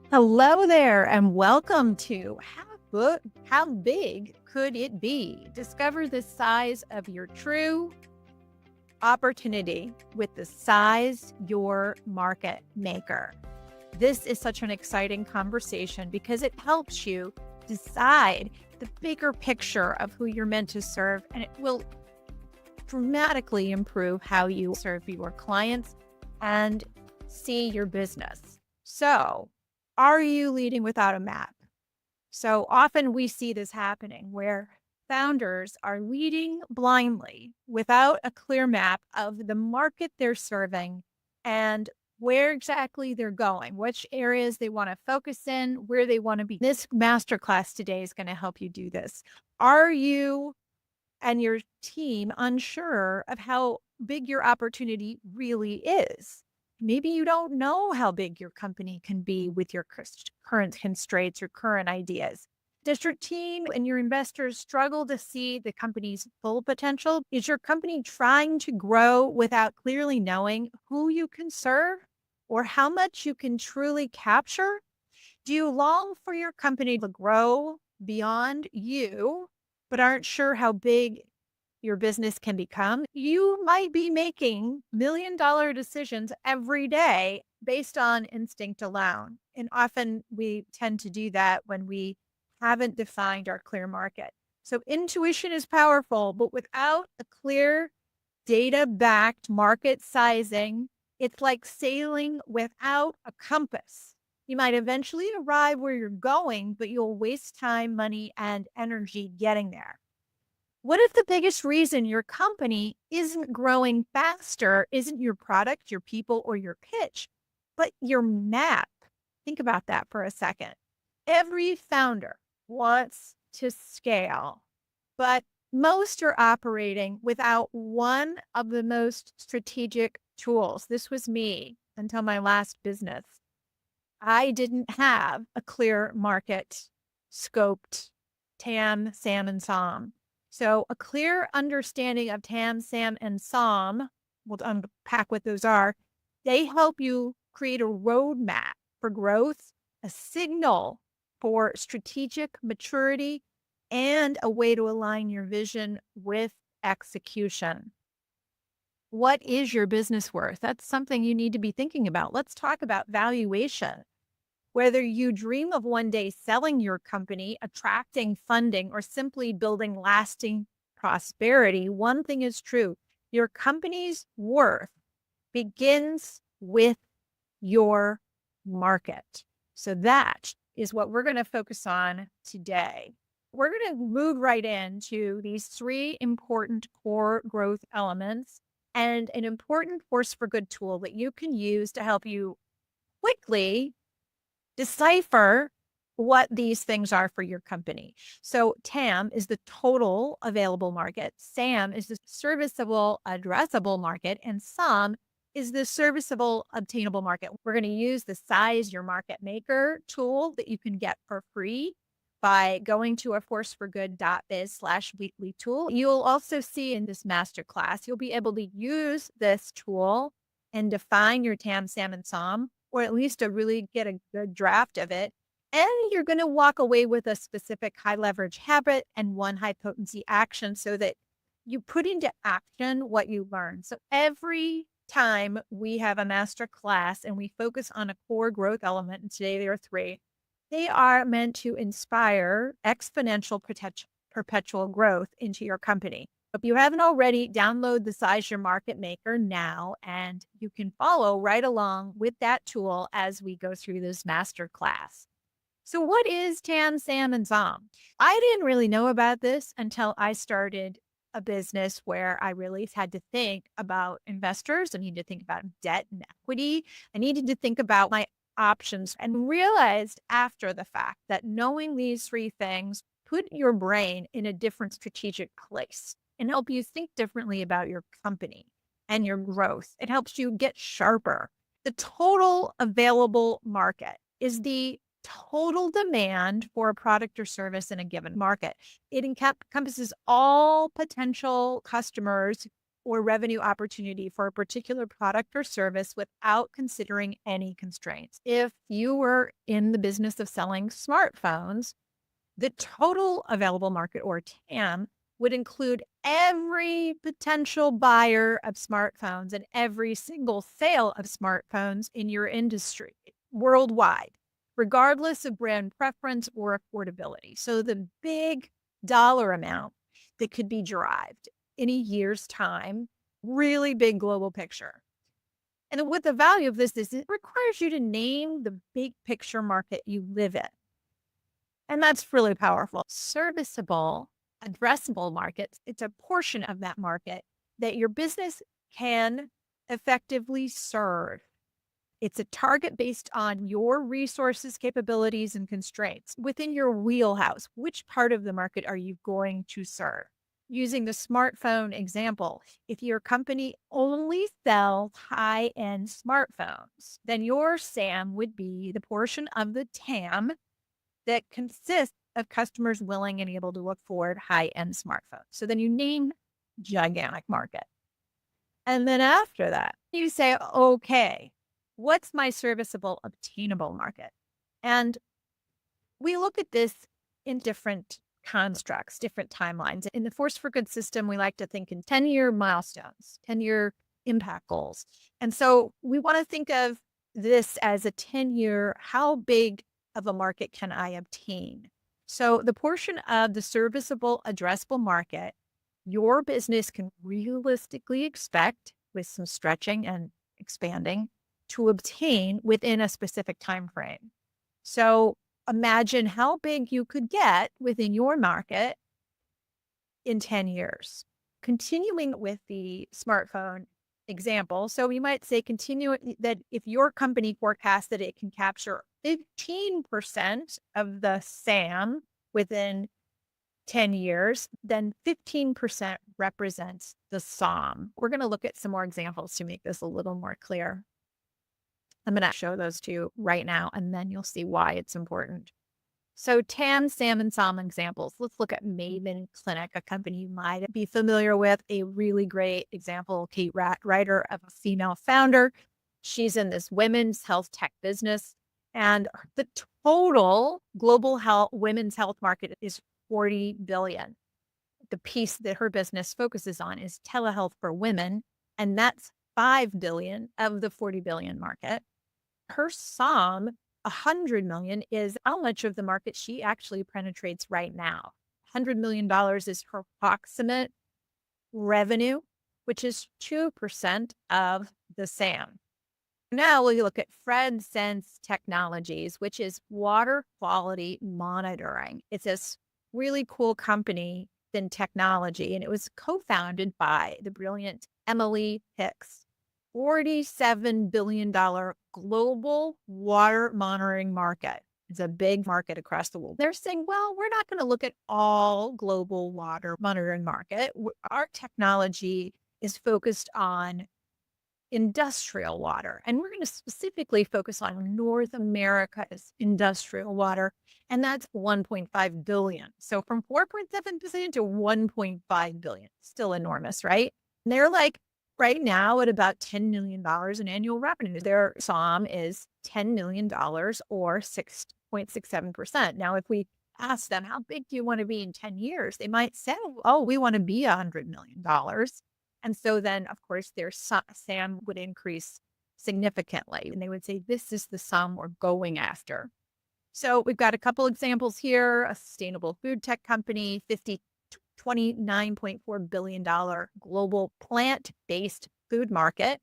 Hello there, and welcome to How Big Could It Be? Discover the size of your true opportunity with the size your market maker. This is such an exciting conversation because it helps you decide the bigger picture of who you're meant to serve, and it will dramatically improve how you serve your clients and see your business. So, are you leading without a map? So often we see this happening where founders are leading blindly without a clear map of the market they're serving and where exactly they're going, which areas they want to focus in, where they want to be. This masterclass today is going to help you do this. Are you and your team unsure of how big your opportunity really is? Maybe you don't know how big your company can be with your current constraints or current ideas. Does your team and your investors struggle to see the company's full potential? Is your company trying to grow without clearly knowing who you can serve or how much you can truly capture? Do you long for your company to grow beyond you, but aren't sure how big your business can become? You might be making $1 million decisions every day based on instinct alone. And often we tend to do that when we haven't defined our clear market. So intuition is powerful, but without a clear data backed market sizing, it's like sailing without a compass. You might eventually arrive where you're going, but you'll waste time, money, and energy getting there. What if the biggest reason your company isn't growing faster isn't your product, your people, or your pitch, but your map? Think about that for a second. Every founder wants to scale, but most are operating without one of the most strategic tools. This was me until my last business. I didn't have a clear market scoped TAM, SAM, and SOM. So a clear understanding of TAM, SAM, and SOM, we'll unpack what those are. They help you create a roadmap for growth, a signal for strategic maturity, and a way to align your vision with execution. What is your business worth? That's something you need to be thinking about. Let's talk about valuation. Whether you dream of one day selling your company, attracting funding, or simply building lasting prosperity, one thing is true. Your company's worth begins with your market. So that is what we're going to focus on today. We're going to move right into these three important core growth elements and an important force for good tool that you can use to help you quickly decipher what these things are for your company. So TAM is the total available market. SAM is the serviceable addressable market. And SOM is the serviceable obtainable market. We're going to use the size your market maker tool that you can get for free by going to a forceforgood.biz/weekly tool. You'll also see in this masterclass, you'll be able to use this tool and define your TAM, SAM, and SOM, or at least to really get a good draft of it. And you're going to walk away with a specific high leverage habit and one high potency action so that you put into action what you learn. So every time we have a master class and we focus on a core growth element, and today there are three, they are meant to inspire exponential perpetual growth into your company. If you haven't already, download the Size Your Market Maker now, and you can follow right along with that tool as we go through this master class. So what is TAM, SAM, and SOM? I didn't really know about this until I started a business where I really had to think about investors. I needed to think about debt and equity. I needed to think about my options and realized after the fact that knowing these three things put your brain in a different strategic place and help you think differently about your company and your growth. It helps you get sharper. The total available market is the total demand for a product or service in a given market. It encompasses all potential customers or revenue opportunity for a particular product or service without considering any constraints. If you were in the business of selling smartphones, the total available market, or TAM, would include every potential buyer of smartphones and every single sale of smartphones in your industry worldwide, regardless of brand preference or affordability. So the big dollar amount that could be derived in a year's time, really big global picture. And what the value of this is, it requires you to name the big picture market you live in. And that's really powerful. Serviceable, addressable markets, it's a portion of that market that your business can effectively serve. It's a target based on your resources, capabilities, and constraints within your wheelhouse. Which part of the market are you going to serve? Using the smartphone example, if your company only sells high-end smartphones, then your SAM would be the portion of the TAM that consists of customers willing and able to afford high-end smartphones. So then you name gigantic market. And then after that, you say, okay, what's my serviceable, obtainable market? And we look at this in different constructs, different timelines. In the Force for Good system, we like to think in 10-year milestones, 10-year impact goals. And so we want to think of this as a 10-year, how big of a market can I obtain? So the portion of the serviceable addressable market your business can realistically expect, with some stretching and expanding, to obtain within a specific time frame. So imagine how big you could get within your market in 10 years. Continuing with the smartphone example, so we might say that if your company forecasts that it can capture 15% of the SAM within 10 years, then 15% represents the SOM. We're going to look at some more examples to make this a little more clear. I'm going to show those to you right now, and then you'll see why it's important. So TAM, SAM, and SOM examples. Let's look at Maven Clinic, a company you might be familiar with. A really great example, Kate Ryder, of a female founder. She's in this women's health tech business, and the total global women's health market is 40 billion. The piece that her business focuses on is telehealth for women, and that's 5 billion of the 40 billion market. Her SOM, 100 million, is how much of the market she actually penetrates right now. $100 million is her approximate revenue, which is 2% of the SAM. Now we look at FredSense Technologies, which is water quality monitoring. It's this really cool company in technology, and it was co-founded by the brilliant Emily Hicks. $47 billion global water monitoring market. It's a big market across the world. They're saying, well, we're not going to look at all global water monitoring market. Our technology is focused on industrial water, and we're going to specifically focus on North America's industrial water, and that's 1.5 billion. So from 4.7% to 1.5 billion, still enormous, right? And they're like right now at about $10 million in annual revenue. Their SOM is $10 million or 6.67%. Now, if we ask them, how big do you want to be in 10 years? They might say, oh, we want to be $100 million. And so then, of course, their SAM would increase significantly. And they would say, this is the SOM we're going after. So we've got a couple examples here. A sustainable food tech company, $29.4 billion global plant-based food market.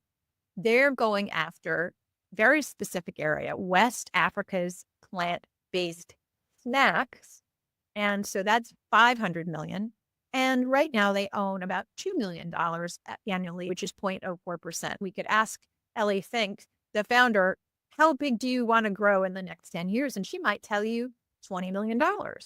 They're going after very specific area, West Africa's plant-based snacks. And so that's 500 million. And right now they own about $2 million annually, which is 0.04%. We could ask Ellie Fink, the founder, how big do you want to grow in the next 10 years? And she might tell you $20 million,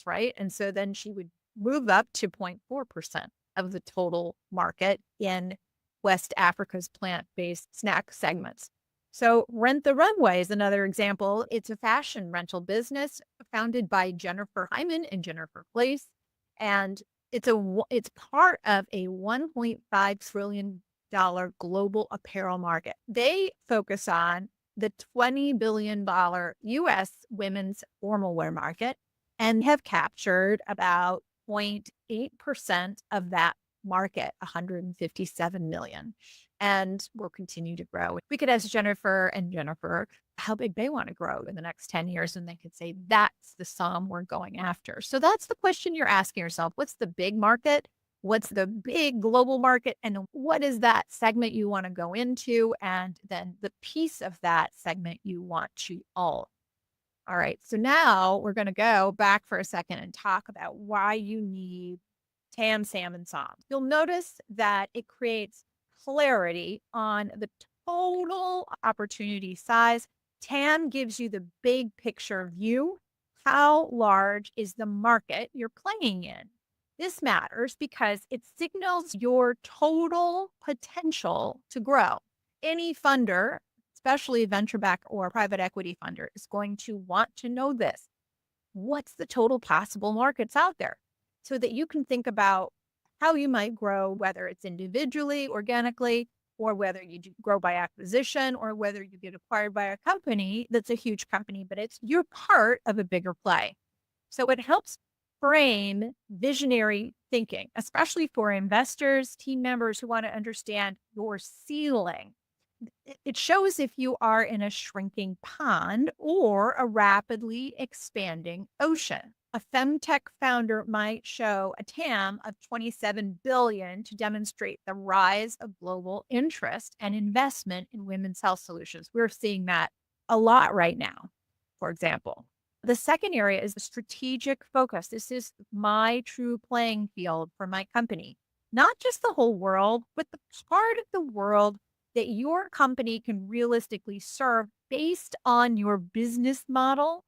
right? And so then she would move up to 0.4% of the total market in West Africa's plant-based snack segments. So Rent the Runway is another example. It's a fashion rental business founded by Jennifer Hyman and Jennifer Place. And it's part of a $1.5 trillion global apparel market. They focus on the $20 billion US women's formal wear market and have captured about 0.8% of that market, 157 million, and will continue to grow. We could ask Jennifer how big they want to grow in the next 10 years, and they could say, that's the sum we're going after. So that's the question you're asking yourself. What's the big market? What's the big global market? And what is that segment you want to go into? And then the piece of that segment you want to own. All right. So now we're going to go back for a second and talk about why you need TAM, SAM, and SOM. You'll notice that it creates clarity on the total opportunity size. TAM gives you the big picture view. How large is the market you're playing in? This matters because it signals your total potential to grow. Any funder, especially a venture-backed or private equity funder, is going to want to know this. What's the total possible markets out there? So that you can think about how you might grow, whether it's individually, organically, or whether you grow by acquisition, or whether you get acquired by a company that's a huge company, but you're part of a bigger play. So it helps frame visionary thinking, especially for investors, team members who want to understand your ceiling. It shows if you are in a shrinking pond or a rapidly expanding ocean. A femtech founder might show a TAM of 27 billion to demonstrate the rise of global interest and investment in women's health solutions. We're seeing that a lot right now, for example. The second area is the strategic focus. This is my true playing field for my company, not just the whole world, but the part of the world that your company can realistically serve based on your business model,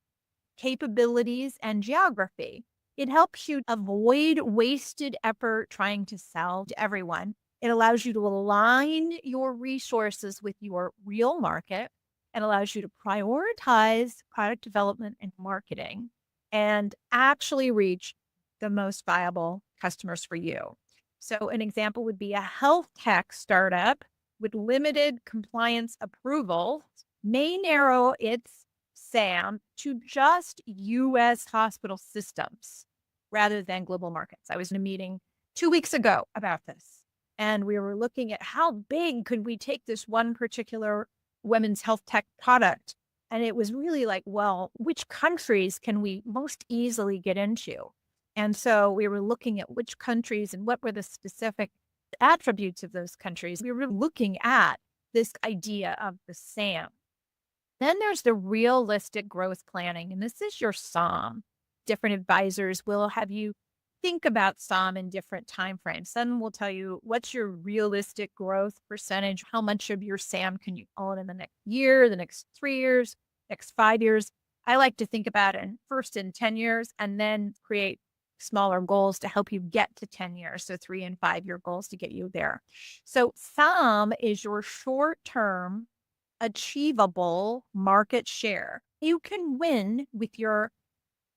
capabilities, and geography. It helps you avoid wasted effort trying to sell to everyone. It allows you to align your resources with your real market and allows you to prioritize product development and marketing and actually reach the most viable customers for you. So an example would be a health tech startup with limited compliance approval may narrow its SAM to just US hospital systems rather than global markets. I was in a meeting 2 weeks ago about this, and we were looking at how big could we take this one particular women's health tech product. And it was really like, well, which countries can we most easily get into? And so we were looking at which countries and what were the specific attributes of those countries. We were looking at this idea of the SAM. Then there's the realistic growth planning, and this is your SOM. Different advisors will have you think about SOM in different timeframes. Some will tell you what's your realistic growth percentage, how much of your SAM can you own in the next year, the next 3 years, next 5 years. I like to think about it first in 10 years and then create smaller goals to help you get to 10 years. So 3 and 5 year goals to get you there. So SOM is your short-term achievable market share. You can win with your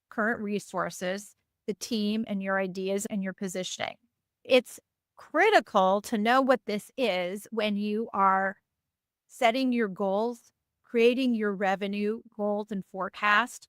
current resources, the team, and your ideas and your positioning. It's critical to know what this is when you are setting your goals, creating your revenue goals and forecast,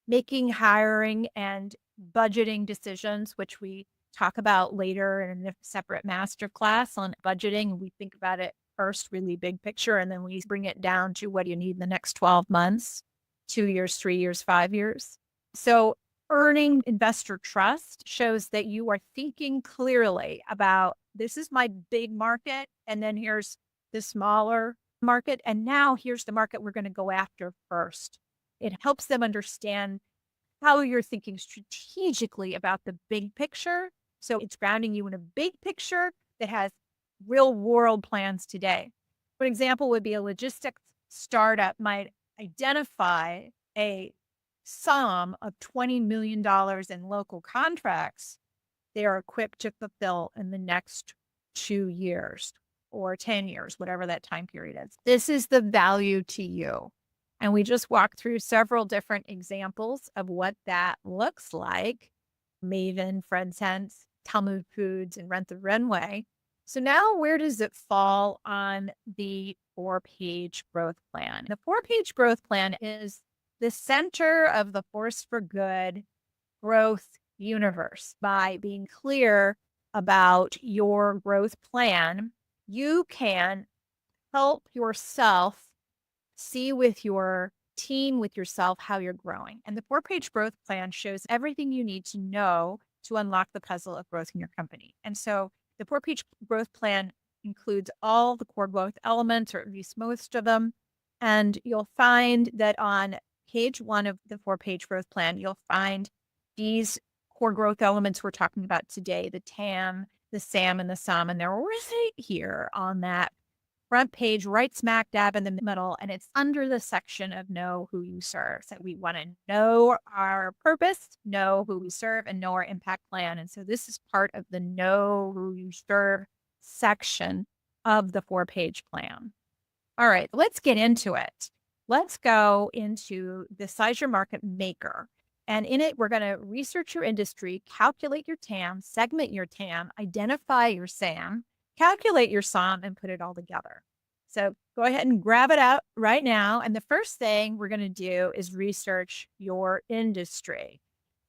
making hiring and budgeting decisions, which we talk about later in a separate masterclass on budgeting. We think about it first, really big picture, and then we bring it down to what do you need in the next 12 months, 2 years, 3 years, 5 years. So earning investor trust shows that you are thinking clearly about this is my big market, and then here's the smaller market, and now here's the market we're going to go after first. It helps them understand how you're thinking strategically about the big picture. So it's grounding you in a big picture that has real world plans today. For example, would be a logistics startup might identify a sum of $20 million in local contracts they are equipped to fulfill in the next 2 years or 10 years, whatever that time period is. This is the value to you. And we just walked through several different examples of what that looks like. Maven, Fred Sense, Talmud Foods, and Rent the Runway. So now where does it fall on the 4-page growth plan? The 4-page growth plan is the center of the Force for Good growth universe. By being clear about your growth plan, you can help yourself see with your team, with yourself, how you're growing. And the 4-page growth plan shows everything you need to know to unlock the puzzle of growth in your company. And so the 4-page growth plan includes all the core growth elements, or at least most of them. And you'll find that on page 1 of the 4-page growth plan, you'll find these core growth elements we're talking about today: the TAM, the SAM, and the SOM. And they're right here on that front page, right smack dab in the middle, and it's under the section of know who you serve. So we want to know our purpose, know who we serve, and know our impact plan. And so this is part of the know who you serve section of the 4-page plan. All right, let's get into it. Let's go into the Size Your Market Maker. And in it, we're going to research your industry, calculate your TAM, segment your TAM, identify your SAM, calculate your SOM, and put it all together. So go ahead and grab it out right now. And the first thing we're going to do is research your industry.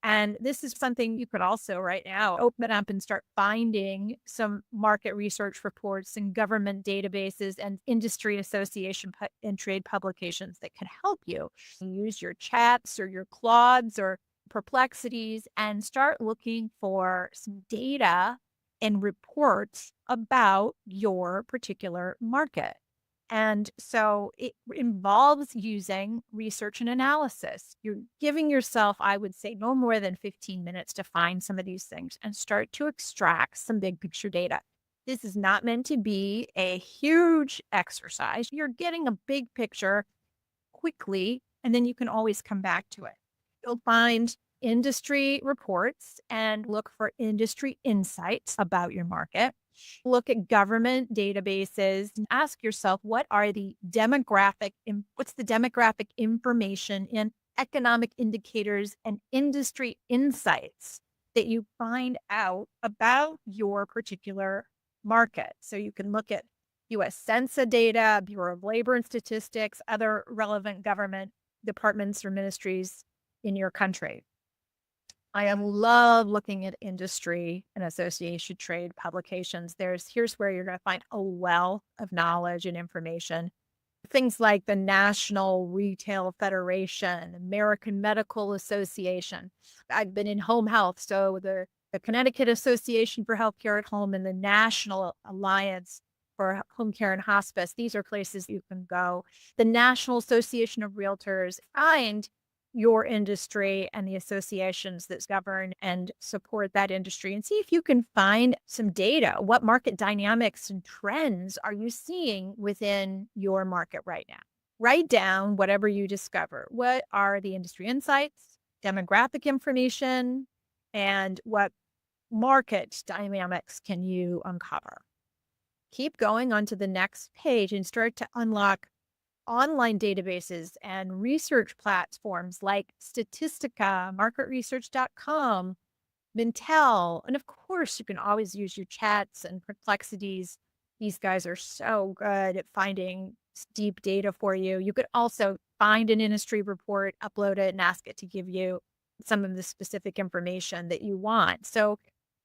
And this is something you could also right now open up and start finding some market research reports and government databases and industry association and trade publications that can help you. Use your chats or your Claudes or Perplexities and start looking for some data and reports about your particular market. And so it involves using research and analysis. You're giving yourself, I would say, no more than 15 minutes to find some of these things and start to extract some big picture data. This is not meant to be a huge exercise. You're getting a big picture quickly, and then you can always come back to it. You'll find industry reports and look for industry insights about your market. Look at government databases and ask yourself, what's the demographic information and economic indicators and industry insights that you find out about your particular market. So you can look at U.S. Census data, Bureau of Labor and Statistics, other relevant government departments or ministries in your country. I love looking at industry and association trade publications. Here's where you're going to find a wealth of knowledge and information. Things like the National Retail Federation, American Medical Association. I've been in home health, so the Connecticut Association for Healthcare at Home and the National Alliance for Home Care and Hospice. These are places you can go. The National Association of Realtors. Find your industry and the associations that govern and support that industry and see if you can find some data. What market dynamics and trends are you seeing within your market right now? Write down whatever you discover. What are the industry insights, demographic information, and what market dynamics can you uncover? Keep going onto the next page and start to unlock online databases and research platforms like Statistica, marketresearch.com, Mintel. And of course, you can always use your chats and Perplexities. These guys are so good at finding deep data for you. You could also find an industry report, upload it, and ask it to give you some of the specific information that you want. So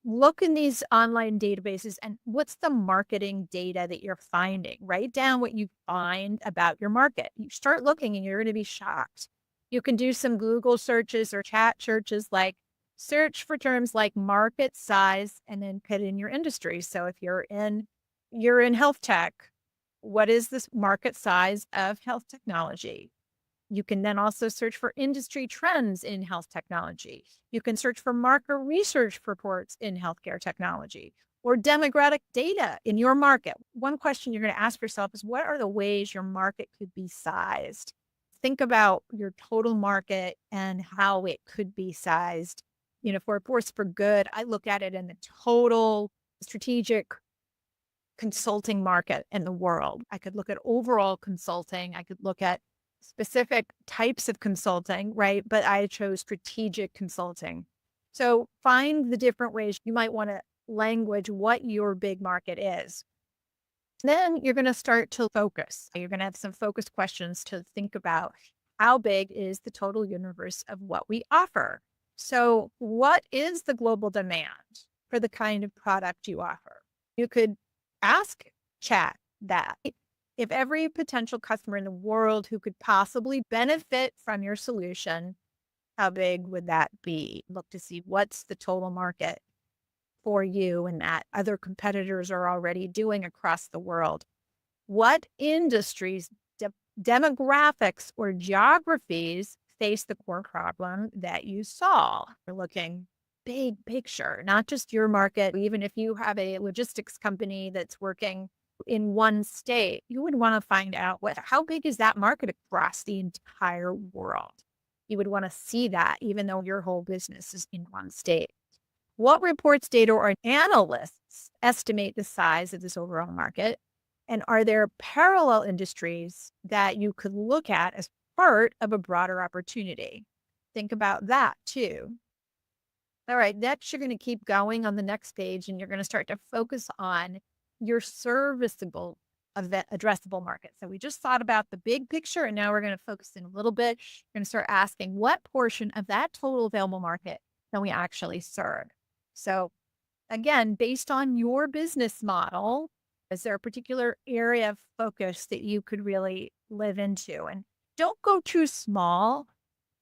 look in these online databases and what's the marketing data that you're finding? Write down what you find about your market. You start looking and you're going to be shocked. You can do some Google searches or chat searches, like search for terms like market size and then put in your industry. So if you're in health tech, what is this market size of health technology? You can then also search for industry trends in health technology. You can search for market research reports in healthcare technology or demographic data in your market. One question you're going to ask yourself is, what are the ways your market could be sized? Think about your total market and how it could be sized. For a Force for Good, I look at it in the total strategic consulting market in the world. I could look at overall consulting. I could look at specific types of consulting, right? But I chose strategic consulting. So find the different ways you might want to language what your big market is. Then you're going to start to focus. You're going to have some focus questions to think about how big is the total universe of what we offer. So, what is the global demand for the kind of product you offer? You could ask chat that. If every potential customer in the world who could possibly benefit from your solution, how big would that be? Look to see what's the total market for you and that other competitors are already doing across the world. What industries, demographics, or geographies face the core problem that you solve? We're looking big picture, not just your market. Even if you have a logistics company that's working in one state, you would want to find out how big is that market across the entire world. You would want to see that even though your whole business is in one state. What reports, data, or analysts estimate the size of this overall market? And are there parallel industries that you could look at as part of a broader opportunity? Think about that too. All right, next, you're going to keep going on the next page and you're going to start to focus on your serviceable addressable market. So we just thought about the big picture and now we're going to focus in a little bit. You're going to start asking what portion of that total available market can we actually serve? So again, based on your business model, is there a particular area of focus that you could really live into? And don't go too small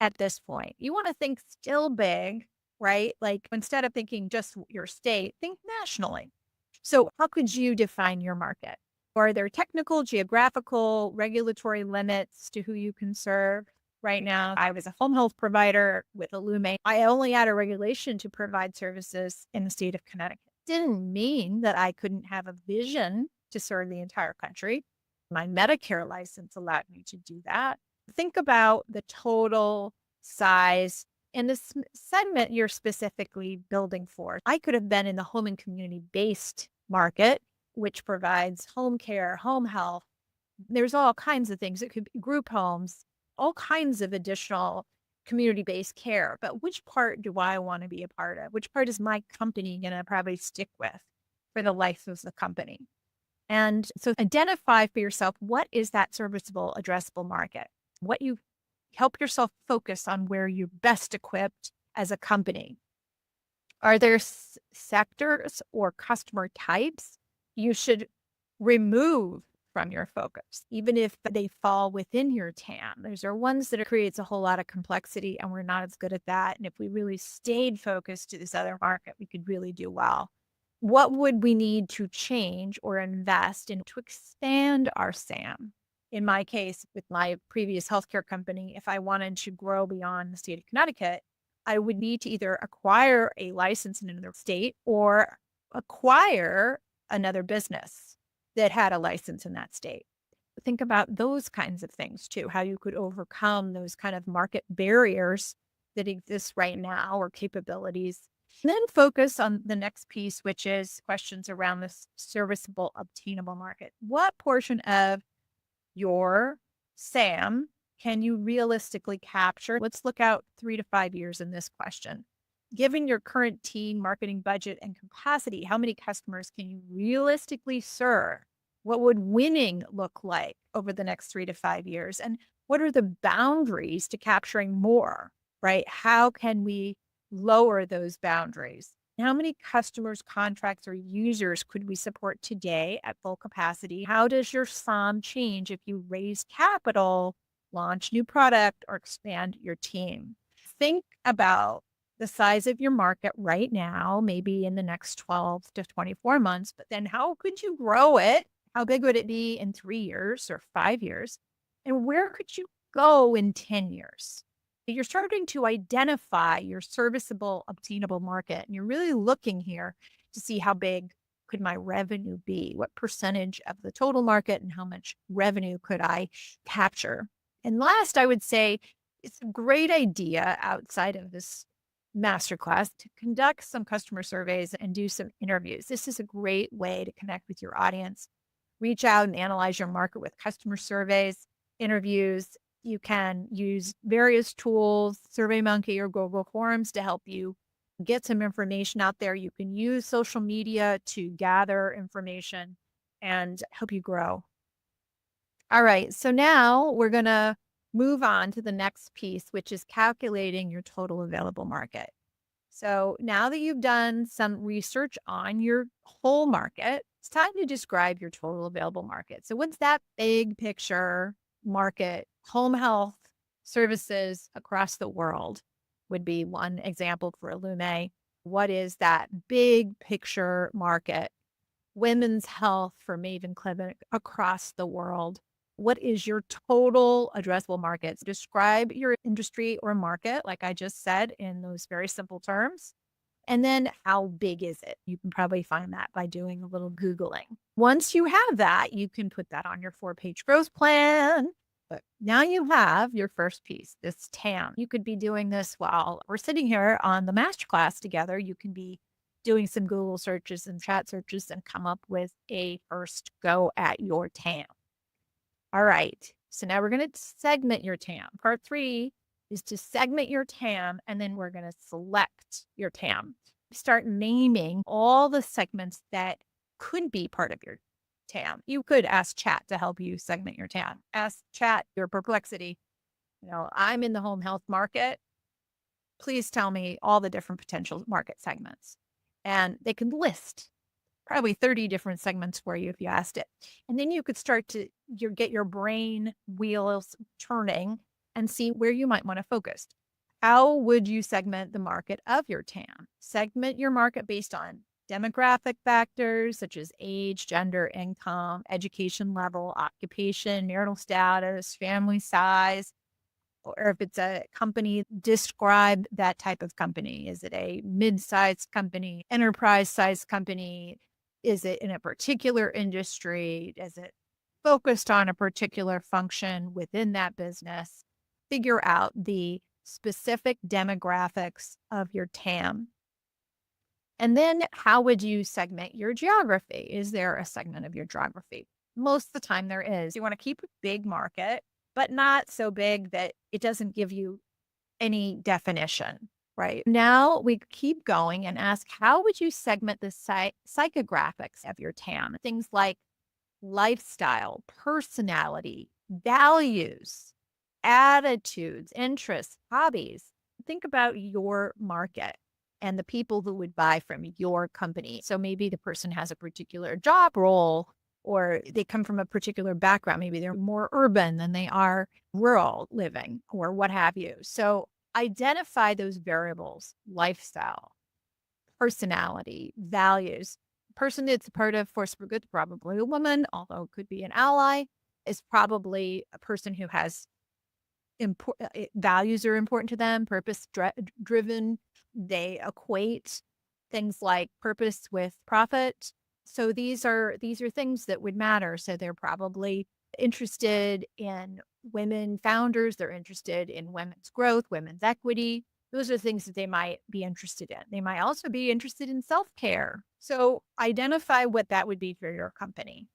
at this point. You want to think still big, right? Like instead of thinking just your state, think nationally. So how could you define your market? Are there technical, geographical, regulatory limits to who you can serve? Right now, I was a home health provider with Illume. I only had a regulation to provide services in the state of Connecticut. Didn't mean that I couldn't have a vision to serve the entire country. My Medicare license allowed me to do that. Think about the total size and the segment you're specifically building for. I could have been in the home and community-based market, which provides home care, home health. There's all kinds of things. It could be group homes, all kinds of additional community-based care. But which part do I want to be a part of? Which part is my company going to probably stick with for the life of the company? And so identify for yourself, what is that serviceable, addressable market? What you help yourself focus on where you're best equipped as a company. Are there sectors or customer types you should remove from your focus, even if they fall within your TAM? Those are ones that creates a whole lot of complexity and we're not as good at that. And if we really stayed focused to this other market, we could really do well. What would we need to change or invest in to expand our SAM? In my case, with my previous healthcare company, if I wanted to grow beyond the state of Connecticut, I would need to either acquire a license in another state or acquire another business that had a license in that state. Think about those kinds of things too, how you could overcome those kind of market barriers that exist right now or capabilities. And then focus on the next piece, which is questions around this serviceable, obtainable market. What portion of your SAM can you realistically capture? Let's look out 3 to 5 years in this question. Given your current team, marketing budget, and capacity, how many customers can you realistically serve? What would winning look like over the next 3 to 5 years? And what are the boundaries to capturing more, right? How can we lower those boundaries? How many customers, contracts, or users could we support today at full capacity? How does your SOM change if you raise capital, launch new product, or expand your team? Think about the size of your market right now, maybe in the next 12 to 24 months, but then how could you grow it? How big would it be in 3 years or 5 years? And where could you go in 10 years? You're starting to identify your serviceable, obtainable market, and you're really looking here to see how big could my revenue be? What percentage of the total market and how much revenue could I capture? And last, I would say it's a great idea outside of this masterclass to conduct some customer surveys and do some interviews. This is a great way to connect with your audience. Reach out and analyze your market with customer surveys, interviews. You can use various tools, SurveyMonkey or Google Forms, to help you get some information out there. You can use social media to gather information and help you grow. All right. So now we're going to move on to the next piece, which is calculating your total available market. So now that you've done some research on your whole market, it's time to describe your total available market. So what's that big picture market? Home health services across the world would be one example for Illume. What is that big picture market? Women's health for Maven Clinic across the world. What is your total addressable market? Describe your industry or market, like I just said, in those very simple terms. And then how big is it? You can probably find that by doing a little Googling. Once you have that, you can put that on your 4-page growth plan. But now you have your first piece, this TAM. You could be doing this while we're sitting here on the masterclass together. You can be doing some Google searches and chat searches and come up with a first go at your TAM. All right. So now we're going to segment your TAM. Part 3 is to segment your TAM, and then we're going to select your TAM. Start naming all the segments that could be part of your TAM. You could ask chat to help you segment your TAM. Ask chat your perplexity. I'm in the home health market. Please tell me all the different potential market segments. And they can list probably 30 different segments for you if you asked it. And then you could start to get your brain wheels turning and see where you might want to focus. How would you segment the market of your TAM? Segment your market based on demographic factors such as age, gender, income, education level, occupation, marital status, family size, or if it's a company, describe that type of company. Is it a mid-sized company, enterprise-sized company? Is it in a particular industry? Is it focused on a particular function within that business? Figure out the specific demographics of your TAM. And then how would you segment your geography? Is there a segment of your geography? Most of the time there is. You want to keep a big market, but not so big that it doesn't give you any definition, right? Now we keep going and ask, how would you segment the psychographics of your TAM? Things like lifestyle, personality, values, attitudes, interests, hobbies. Think about your market and the people who would buy from your company. So maybe the person has a particular job role, or they come from a particular background. Maybe they're more urban than they are rural living, or what have you. So identify those variables: lifestyle, personality, values. Person that's part of Force for Good, probably a woman, although it could be an ally, is probably a person who has values are important to them, purpose driven. They equate things like purpose with profit. So these are things that would matter. So they're probably interested in women founders. They're interested in women's growth, women's equity. Those are things that they might be interested in. They might also be interested in self-care. So identify what that would be for your company.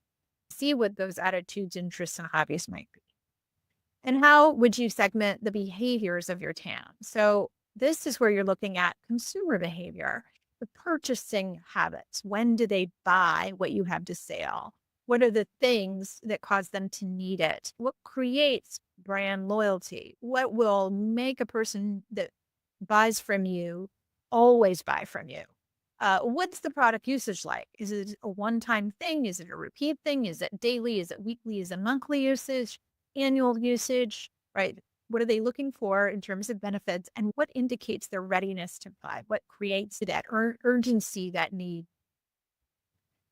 See what those attitudes, interests, and hobbies might be. And how would you segment the behaviors of your TAM? So this is where you're looking at consumer behavior, the purchasing habits. When do they buy what you have to sell? What are the things that cause them to need it? What creates brand loyalty? What will make a person that buys from you always buy from you? What's the product usage like? Is it a one-time thing? Is it a repeat thing? Is it daily? Is it weekly? Is it monthly usage? Annual usage, right? What are they looking for in terms of benefits, and what indicates their readiness to buy? What creates that urgency, that need?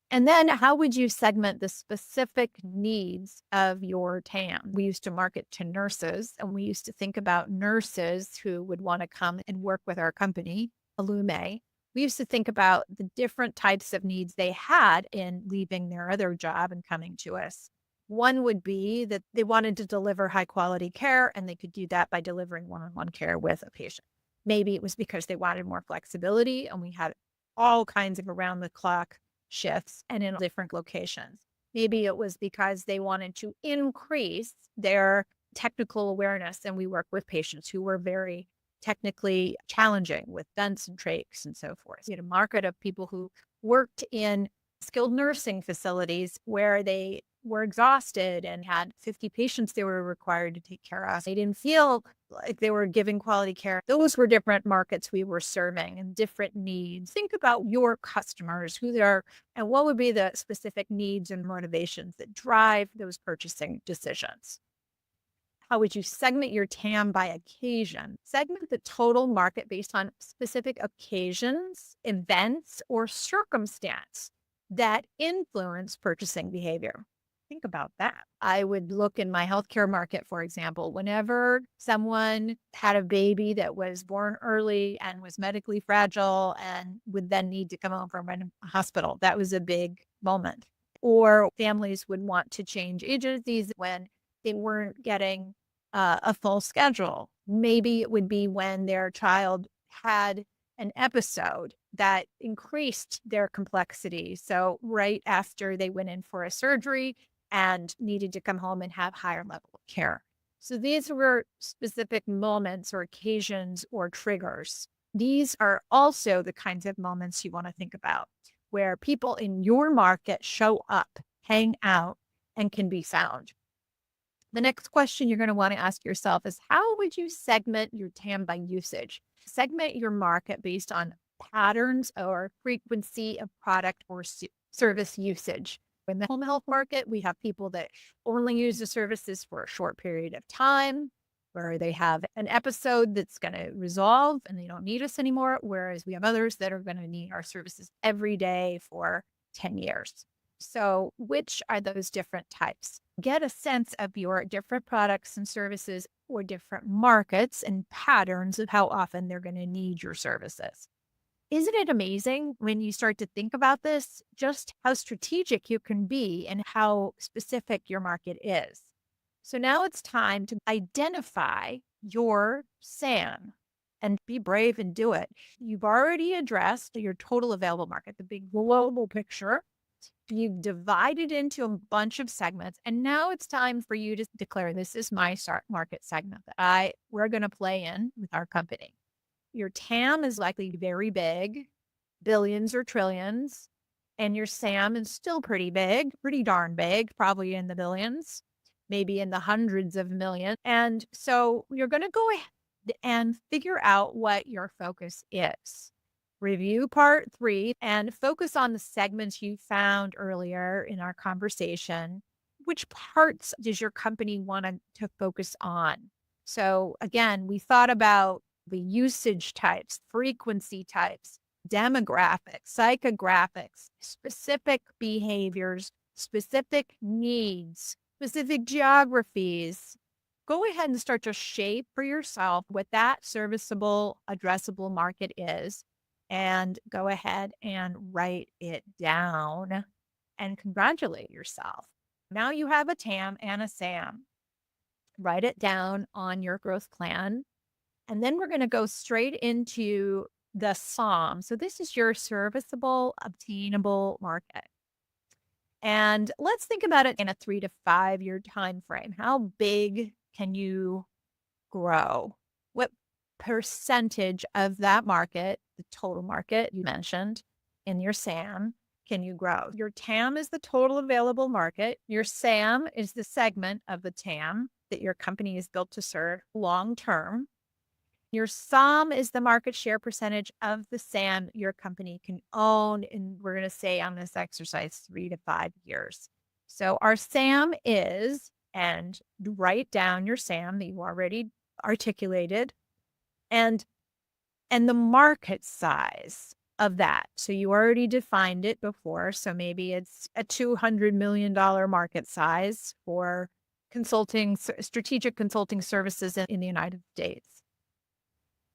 And then how would you segment the specific needs of your TAM? We used to market to nurses, and we used to think about nurses who would want to come and work with our company, Illume. We used to think about the different types of needs they had in leaving their other job and coming to us. One would be that they wanted to deliver high quality care, and they could do that by delivering one-on-one care with a patient. Maybe it was because they wanted more flexibility, and we had all kinds of around the clock shifts and in different locations. Maybe it was because they wanted to increase their technical awareness, and we work with patients who were very technically challenging with vents and trachs and so forth. You had a market of people who worked in skilled nursing facilities where they were exhausted and had 50 patients they were required to take care of. They didn't feel like they were giving quality care. Those were different markets we were serving and different needs. Think about your customers, who they are, and what would be the specific needs and motivations that drive those purchasing decisions. How would you segment your TAM by occasion? Segment the total market based on specific occasions, events, or circumstance that influence purchasing behavior. Think about that. I would look in my healthcare market, for example, whenever someone had a baby that was born early and was medically fragile and would then need to come home from a hospital, that was a big moment. Or families would want to change agencies when they weren't getting a full schedule. Maybe it would be when their child had an episode that increased their complexity. So right after they went in for a surgery and needed to come home and have higher level of care. So these were specific moments or occasions or triggers. These are also the kinds of moments you want to think about where people in your market show up, hang out, and can be found. The next question you're going to want to ask yourself is, how would you segment your TAM by usage? Segment your market based on patterns or frequency of product or service usage. In the home health market, we have people that only use the services for a short period of time, where they have an episode that's going to resolve and they don't need us anymore. Whereas we have others that are going to need our services every day for 10 years. So which are those different types? Get a sense of your different products and services or different markets and patterns of how often they're going to need your services. Isn't it amazing when you start to think about this, just how strategic you can be and how specific your market is? So now it's time to identify your SAM and be brave and do it. You've already addressed your total available market, the big global picture. You've divided into a bunch of segments, and now it's time for you to declare, this is my market segment that we're going to play in with our company. Your TAM is likely very big, billions or trillions, and your SAM is still pretty big, pretty darn big, probably in the billions, maybe in the hundreds of millions. And so you're going to go ahead and figure out what your focus is. Review part 3 and focus on the segments you found earlier in our conversation. Which parts does your company want to focus on? So again, we thought about the usage types, frequency types, demographics, psychographics, specific behaviors, specific needs, specific geographies. Go ahead and start to shape for yourself what that serviceable, addressable market is. And go ahead and write it down and congratulate yourself. Now you have a TAM and a SAM. Write it down on your growth plan. And then we're going to go straight into the SOM. So this is your serviceable, obtainable market. And let's think about it in a 3 to 5 year time frame. How big can you grow? What percentage of that market, the total market you mentioned in your SAM, can you grow? Your TAM is the total available market. Your SAM is the segment of the TAM that your company is built to serve long term. Your SOM is the market share percentage of the SAM your company can own. And we're going to say on this exercise 3 to 5 years. So our SAM is, and write down your SAM that you already articulated, and the market size of that. So you already defined it before. So maybe it's a $200 million market size for strategic consulting services in the United States.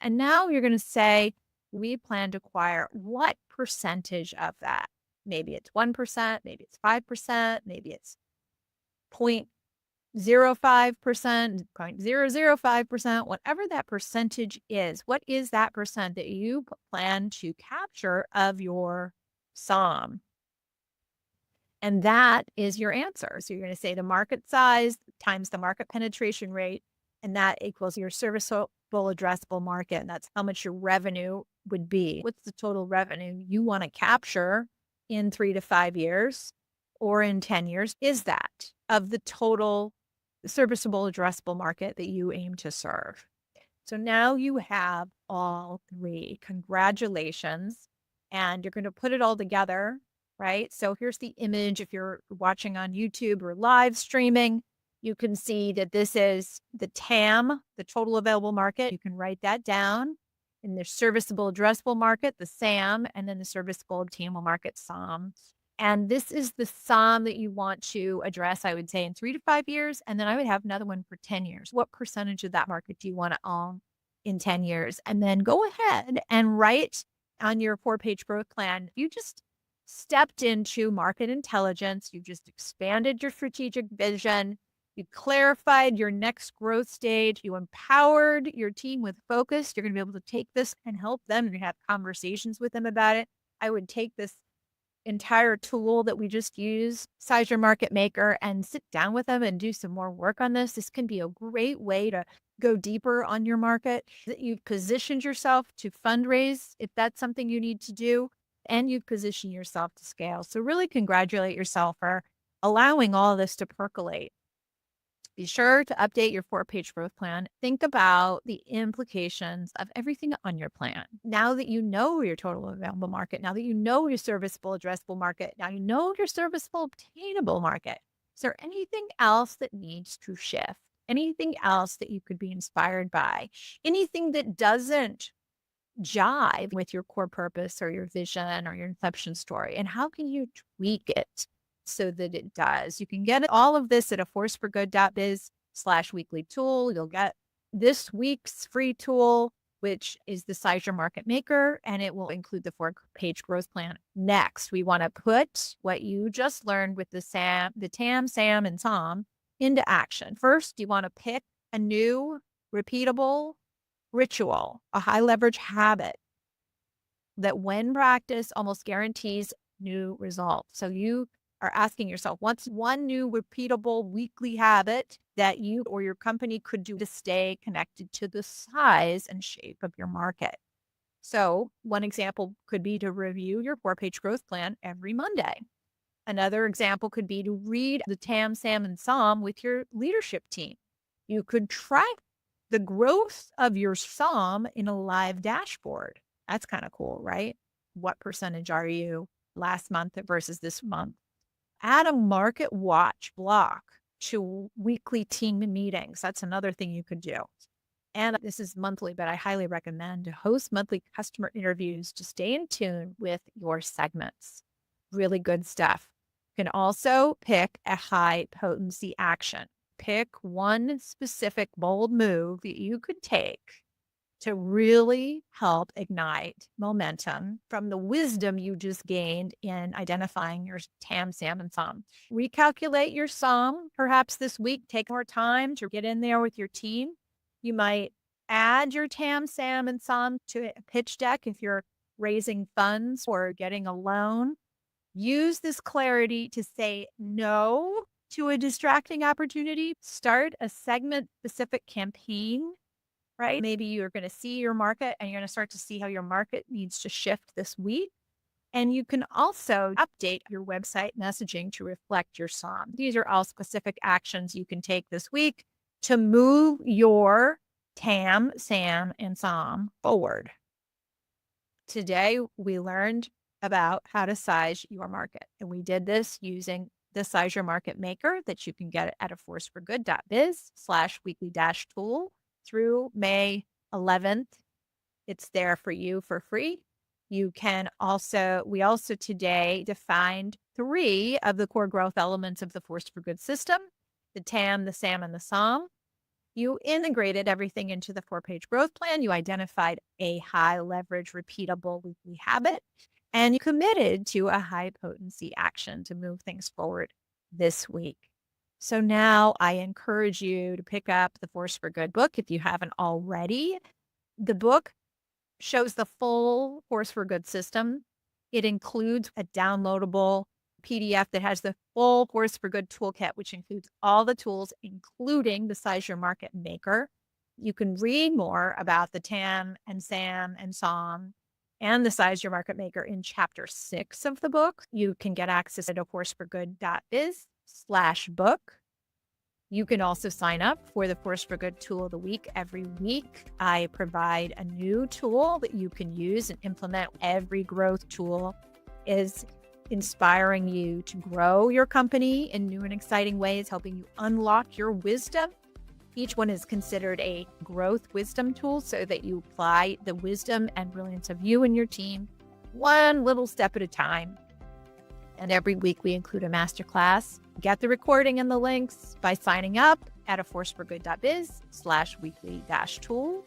And now you're going to say, we plan to acquire what percentage of that? Maybe it's 1%, maybe it's 5%, maybe it's 0.05%, 0.005%, whatever that percentage is. What is that percent that you plan to capture of your SOM? And that is your answer. So you're going to say the market size times the market penetration rate And that equals your serviceable addressable market. And that's how much your revenue would be. What's the total revenue you want to capture in 3 to 5 years or in 10 years? Is that of the total serviceable addressable market that you aim to serve? So now you have all three. Congratulations. And you're going to put it all together, right? So here's the image. If you're watching on YouTube or live streaming, you can see that this is the TAM, the total available market. You can write that down. In the serviceable addressable market, the SAM, and then the serviceable obtainable market, SOM. And this is the SOM that you want to address, I would say, in 3 to 5 years. And then I would have another one for 10 years. What percentage of that market do you want to own in 10 years? And then go ahead and write on your 4-page growth plan. You just stepped into market intelligence. You just expanded your strategic vision. You clarified your next growth stage. You empowered your team with focus. You're going to be able to take this and help them. You're going to have conversations with them about it. I would take this entire tool that we just use, Size Your Market Maker, and sit down with them and do some more work on this. This can be a great way to go deeper on your market. That you've positioned yourself to fundraise if that's something you need to do, and you've positioned yourself to scale. So really congratulate yourself for allowing all of this to percolate. Be sure to update your 4-page growth plan. Think about the implications of everything on your plan. Now that you know your total available market, now that you know your serviceable addressable market, now you know your serviceable obtainable market, is there anything else that needs to shift? Anything else that you could be inspired by? Anything that doesn't jive with your core purpose or your vision or your inception story? And how can you tweak it so that it does? You can get all of this at a forceforgood.biz/weekly tool. You'll get this week's free tool, which is the Size Your Market Maker, and it will include the 4-page growth plan. Next, we want to put what you just learned with the TAM, SAM, and SOM into action. First, you want to pick a new, repeatable ritual, a high leverage habit that when practiced almost guarantees new results. So you are asking yourself, what's one new repeatable weekly habit that you or your company could do to stay connected to the size and shape of your market? So one example could be to review your 4-page growth plan every Monday. Another example could be to read the TAM, SAM, and SOM with your leadership team. You could track the growth of your SOM in a live dashboard. That's kind of cool, right? What percentage are you last month versus this month? Add a market watch block to weekly team meetings. That's another thing you could do. And this is monthly, but I highly recommend to host monthly customer interviews to stay in tune with your segments. Really good stuff. You can also pick a high potency action. Pick one specific bold move that you could take to really help ignite momentum from the wisdom you just gained in identifying your TAM, SAM, and SOM. Recalculate your SOM perhaps this week. Take more time to get in there with your team. You might add your TAM, SAM, and SOM to a pitch deck if you're raising funds or getting a loan. Use this clarity to say no to a distracting opportunity. Start a segment-specific campaign, right? Maybe you're going to see your market and you're going to start to see how your market needs to shift this week. And you can also update your website messaging to reflect your SOM. These are all specific actions you can take this week to move your TAM, SAM, and SOM forward. Today, we learned about how to size your market. And we did this using the Size Your Market Maker that you can get at a forceforgood.biz/weekly-tool through May 11th. It's there for you for free. We also today defined 3 of the core growth elements of the Force for Good system, the TAM, the SAM, and the SOM. You integrated everything into the 4-page growth plan. You identified a high leverage, repeatable weekly habit, and you committed to a high potency action to move things forward this week. So now I encourage you to pick up the Force for Good book if you haven't already. The book shows the full Force for Good system. It includes a downloadable PDF that has the full Force for Good toolkit, which includes all the tools, including the Size Your Market Maker. You can read more about the TAM and SAM and SOM and the Size Your Market Maker in chapter 6 of the book. You can get access at forceforgood.biz/book. You can also sign up for the Force for Good tool of the week. Every week, I provide a new tool that you can use and implement. Every growth tool is inspiring you to grow your company in new and exciting ways, helping you unlock your wisdom. Each one is considered a growth wisdom tool so that you apply the wisdom and brilliance of you and your team one little step at a time. And every week we include a masterclass. Get the recording and the links by signing up at forceforgood.biz/weekly-tool.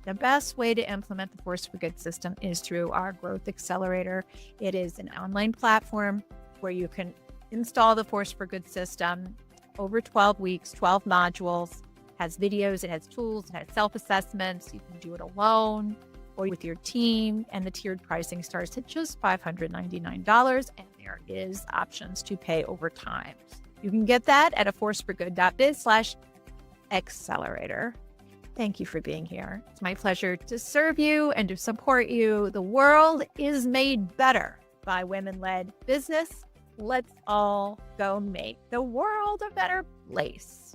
The best way to implement the Force for Good system is through our Growth Accelerator. It is an online platform where you can install the Force for Good system over 12 weeks, 12 modules, has videos, it has tools, it has self-assessments. You can do it alone or with your team, and the tiered pricing starts at just $599, and there is options to pay over time. You can get that at forceforgood.biz/accelerator. Thank you for being here. It's my pleasure to serve you and to support you. The world is made better by women-led business. Let's all go make the world a better place.